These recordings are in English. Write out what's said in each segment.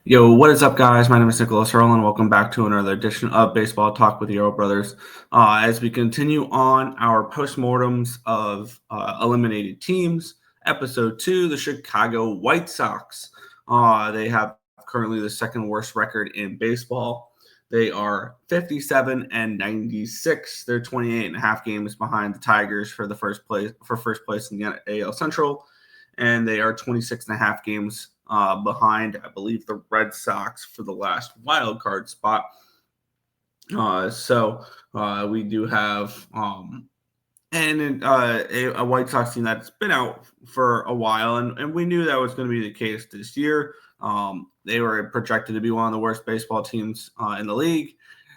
Yo, what is up, guys? My name is Nicholas Earl, and welcome back to another edition of Baseball Talk with the Earl Brothers. As we continue on our postmortems of eliminated teams, episode 2, the Chicago White Sox. They have currently the second worst record in baseball. They are 57 and 96. They're 28 and a half games behind the Tigers for first place in the AL Central, and they are 26 and a half games behind, I believe, the Red Sox for the last wild card spot. So we do have a White Sox team that's been out for a while, and we knew that was going to be the case this year. They were projected to be one of the worst baseball teams in the league.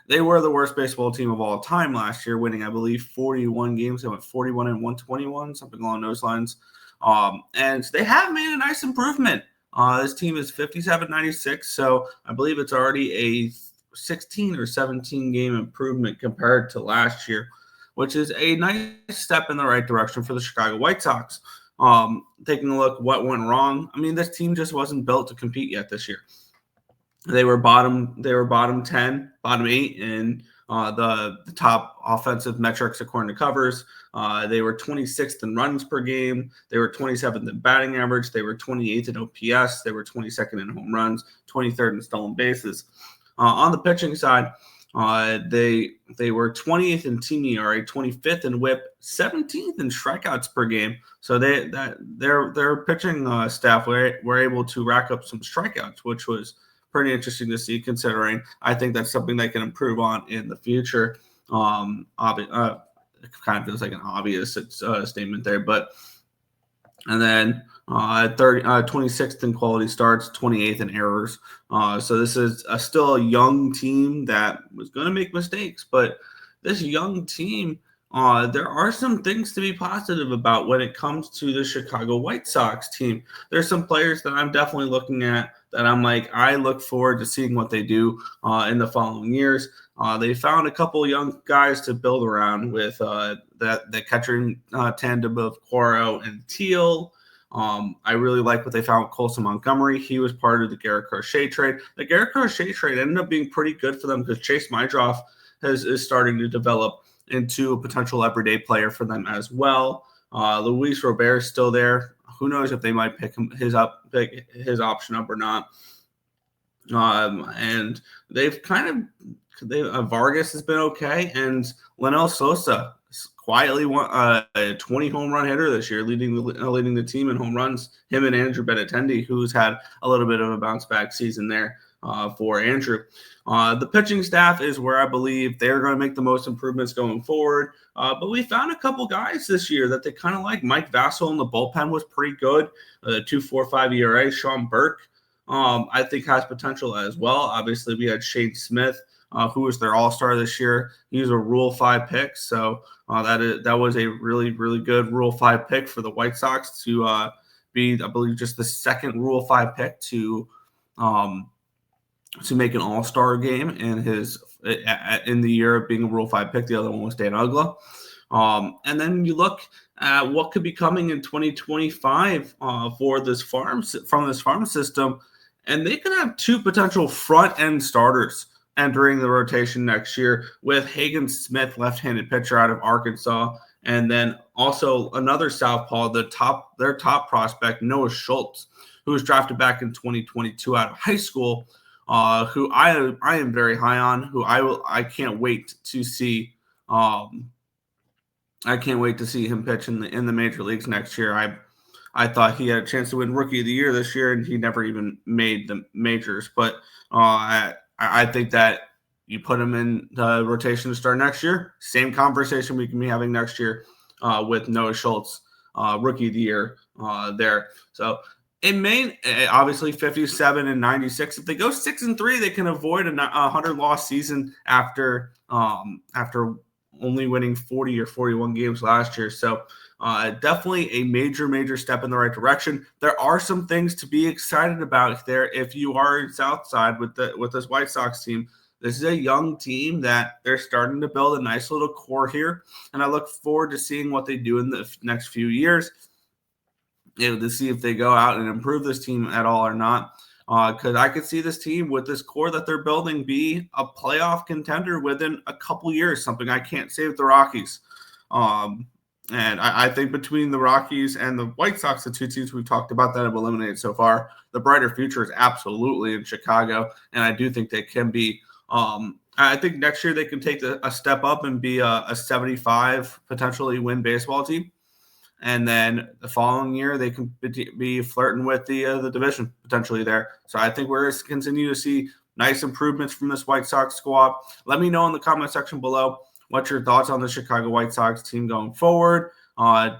They were the worst baseball team of all time last year, winning, I believe, 41 games. They went 41 and 121, something along those lines. And they have made a nice improvement. This team is 57-96, so I believe it's already a 16 or 17 game improvement compared to last year, which is a nice step in the right direction for the Chicago White Sox. Taking a look what went wrong. I mean, this team just wasn't built to compete yet this year. They were bottom 10, bottom 8 in the top offensive metrics according to covers. They were 26th in runs per game. They were 27th in batting average. They were 28th in OPS. They were 22nd in home runs, 23rd in stolen bases. On the pitching side, they were 20th in team ERA, 25th in WHIP, 17th in strikeouts per game. So their pitching staff were able to rack up some strikeouts, which was pretty interesting to see, considering I think that's something they can improve on in the future. It kind of feels like an obvious statement there, and then 26th in quality starts, 28th in errors. So this is still a young team that was going to make mistakes, but this young team, there are some things to be positive about when it comes to the Chicago White Sox team. There's some players that I'm definitely looking at that I'm like, I look forward to seeing what they do in the following years. They found a couple young guys to build around with the catching tandem of Quaro and Teal. I really like what they found with Colson Montgomery. He was part of the Garrett Crochet trade. The Garrett Crochet trade ended up being pretty good for them because Chase Mydroff is starting to develop into a potential everyday player for them as well. Luis Robert is still there. Who knows if they might pick his option up or not. And they've Vargas has been okay, and Lenel Sosa quietly won a 20 home run hitter this year, leading the team in home runs. Him and Andrew Benintendi, who's had a little bit of a bounce back season there for Andrew. The pitching staff is where I believe they're going to make the most improvements going forward. But we found a couple guys this year that they kind of like. Mike Vassell in the bullpen was pretty good. 2.45 ERA. Sean Burke, I think, has potential as well. Obviously, we had Shane Smith, who was their all-star this year. He was a Rule 5 pick, so that was a really, really good Rule 5 pick for the White Sox to be, I believe, just the second Rule 5 pick to make an all-star game in the year of being a Rule 5 pick. The other one was Dan Ugla. And then you look at what could be coming in 2025 from this farm system, and they could have two potential front-end starters entering the rotation next year with Hagen Smith, left-handed pitcher out of Arkansas, and then also another southpaw, their top prospect, Noah Schultz, who was drafted back in 2022 out of high school, who I am very high on, who I can't wait to see. I can't wait to see him pitch in the major leagues next year. I thought he had a chance to win Rookie of the Year this year, and he never even made the majors. But I think that you put him in the rotation to start next year. Same conversation we can be having next year with Noah Schultz, Rookie of the Year there. So it may obviously 57 and 96. If they go 6-3, they can avoid a 100-loss season after only winning 40 or 41 games last year. So definitely a major, major step in the right direction. There are some things to be excited about there if you are in Southside with this White Sox team. This is a young team that they're starting to build a nice little core here, and I look forward to seeing what they do in the next few years, to see if they go out and improve this team at all or not. because I could see this team with this core that they're building be a playoff contender within a couple years, something I can't say with the Rockies. And I think between the Rockies and the White Sox, the two teams we've talked about that have eliminated so far, the brighter future is absolutely in Chicago. And I do think they can be I think next year they can take a step up and be a 75 potentially win baseball team. And then the following year, they can be flirting with the division potentially there. So I think we're going to continue to see nice improvements from this White Sox squad. Let me know in the comment section below what's your thoughts on the Chicago White Sox team going forward.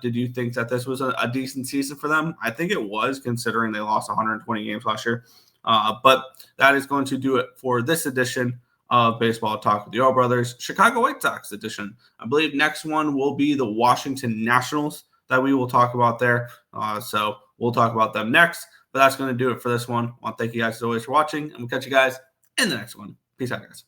Did you think that this was a decent season for them? I think it was, considering they lost 120 games last year. But that is going to do it for this edition of Baseball Talk with the All Brothers, Chicago White Sox edition. I believe next one will be the Washington Nationals that we will talk about there. So we'll talk about them next. But that's going to do it for this one. I want to thank you guys as always for watching, and we'll catch you guys in the next one. Peace out, guys.